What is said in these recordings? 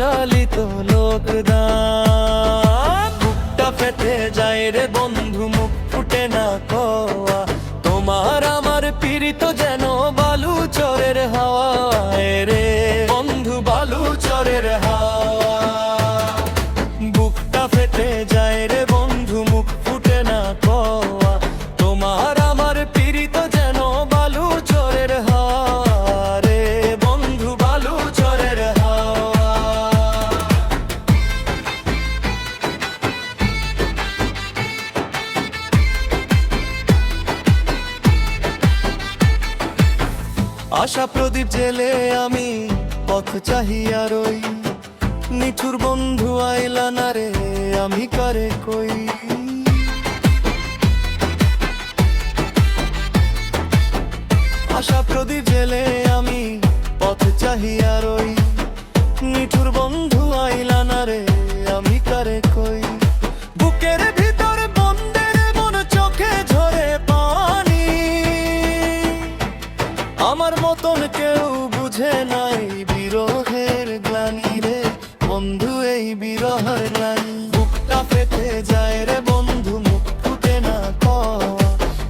প্রচলিত লোকদান। বুকটা ফেটে যায় রে বন্ধু, মুখ ফুটে না কওয়া, তোমার আমার পীড়িত যেন বালু চরের হাওয়া রে বন্ধু, বালু চরের হাওয়া। বুকটা ফেটে যায় রে বন্ধু, মুখ ফুটে না কওয়া, তোমার আমার পীড়িত যেন বালু চরের হাওয়া রে বন্ধু, বালু চরের হাওয়া। আশা প্রদীপ জেলে আমি পথ চাহিয়া রই, নিঠুর বন্ধু আইলা না রে আমি কারে কই। আশা প্রদীপ জেলে আমি পথ চাহিয়া রই, নিঠুর বন্ধু আইলা না রে আমি কারে কই। বুকের ভিতর বন্দের মন, চোখে ঝরে পানি, আমার মতন কেউ বুঝে নাই বিরহের গ্লানি রে বন্ধু, এই বিরহের গ্লানি। বুকটা ফেটে যায় রে বন্ধু, মুখ ফুটে না কওয়া,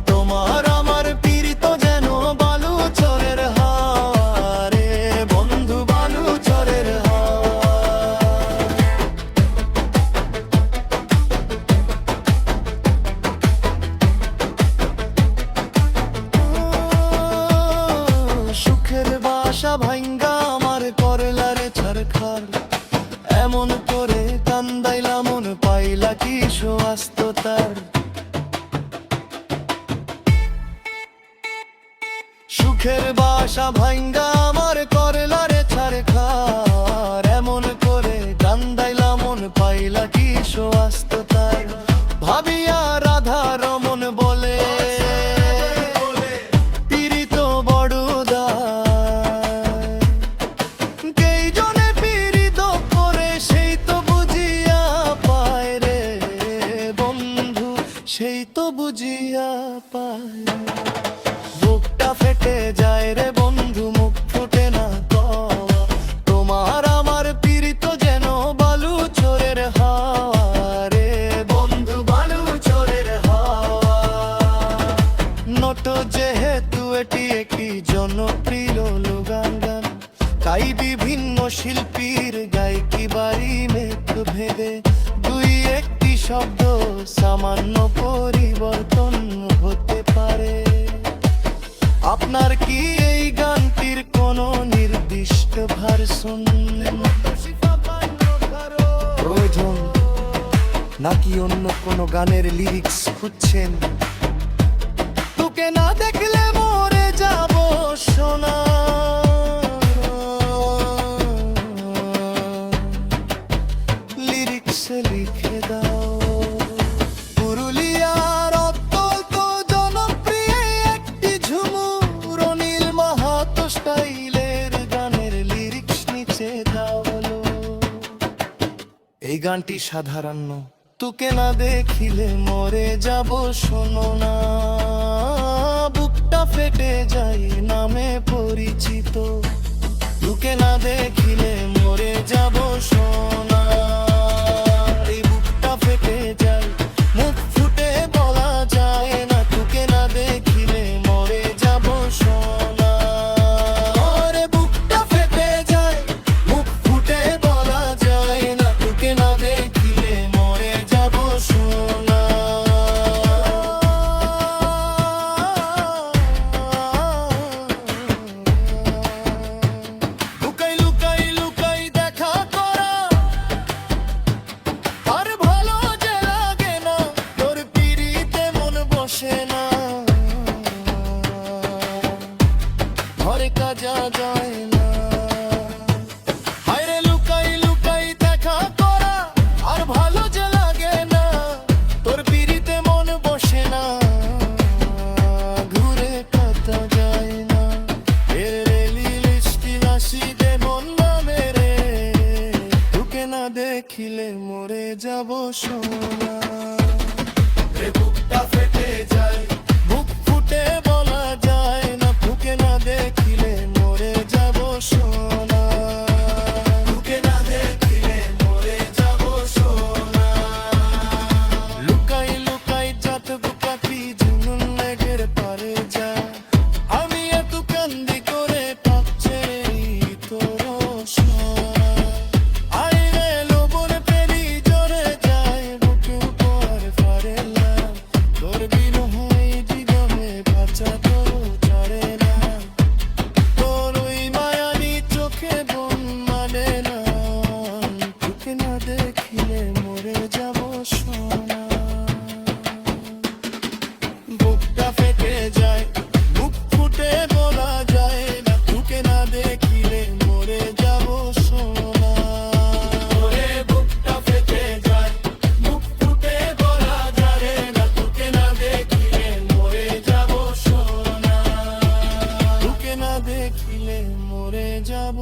তোমার আমার পীড়িত যেন বালু চরের হাওয়া রে বন্ধু, বালু চরের হাওয়া। সুখের বাসা ভাঙ্গা আমার করলারে ছারখার, এমন করে কান্দাইলা মন পাইলা কি স্বাস্থ্য তার। সুখের বাসা ভাঙ্গা আমার করলারে ছারখার, এমন করে কান্দাইলা মন পাইলা কি স্বাস্থ্য তার। ভাবিয়া রাধা রমন বলে পীড়িত বড় দায়, কেই জনে পীড়িত করে সেই তো বুঝিয়া পায় রে বন্ধু, সেই তো বুঝিয়া পায়। বুকটা ফেটে যায় রে বন্ধু, মুখ ফুটে না কওয়া, তোমার আমার পীড়িত যেন বালু চরের হাওয়া রে বন্ধু, বালু চরের হাওয়া। নোট যেহেতু এটি একটি জনপ্রিয় লোকগান, তাই বিভিন্ন শিল্পীর গায়কি বাড়ি মেঘ ভেদে দুই একটি শব্দ সামান্য পরিবর্তন হতে পারে। আপনার কি এই গানটির কোনো নির্দিষ্ট ভার্সন প্রয়োজন, নাকি অন্য কোনো গানের লিরিক্স খুঁজছেন? তোকে না দেখলে মরে যাব সোনা, লিরিক্স লিখে দাও। পুরুলিয়ার অত্যন্ত জনপ্রিয় একটি ঝুমুর অনিল মাহাতো স্টাইলের গানের লিরিক্স নিচে দাও হলো। এই গানটি সাধারণ, তোকে না দেখিলে মরে যাব শোনো না, বুকটা ফেটে যায় নামে পরিচিত, তোকে না দেখিলে মরে যাব সোনা। এই বুকটা ফেটে যায়, মুখ ফুটে বলা যায় না, তোকে না দেখিলে মরে যাব সোনা। আরে বুকটা ফেটে যায়, মুখ ফুটে বলা যায় না, তোকে না দেখিলে মরে যাব সোনা। লুকাই লুকাই লুকাই দেখা করা, আর ভালো যে লাগে না, তোর পিড়িতে মন বসে না, ঘরে কাজা যায় না। হায়রে লুকাই লুকাই দেখা করা, আর ভালো যে লাগে না, তোর পিড়িতে মন বসে না, ঘুরে কাজা যায় না। এর রেলি লিস্টি হাসি দে মন নামে রে, তোকে না দেখিলে মরে যাব সোনা। রে বুকটা ফেটে যায়, বুক ফুটে বলা যায় না, তোকে না দেখিলে মরে যাব সোনা, তোকে না দেখি মরে যাব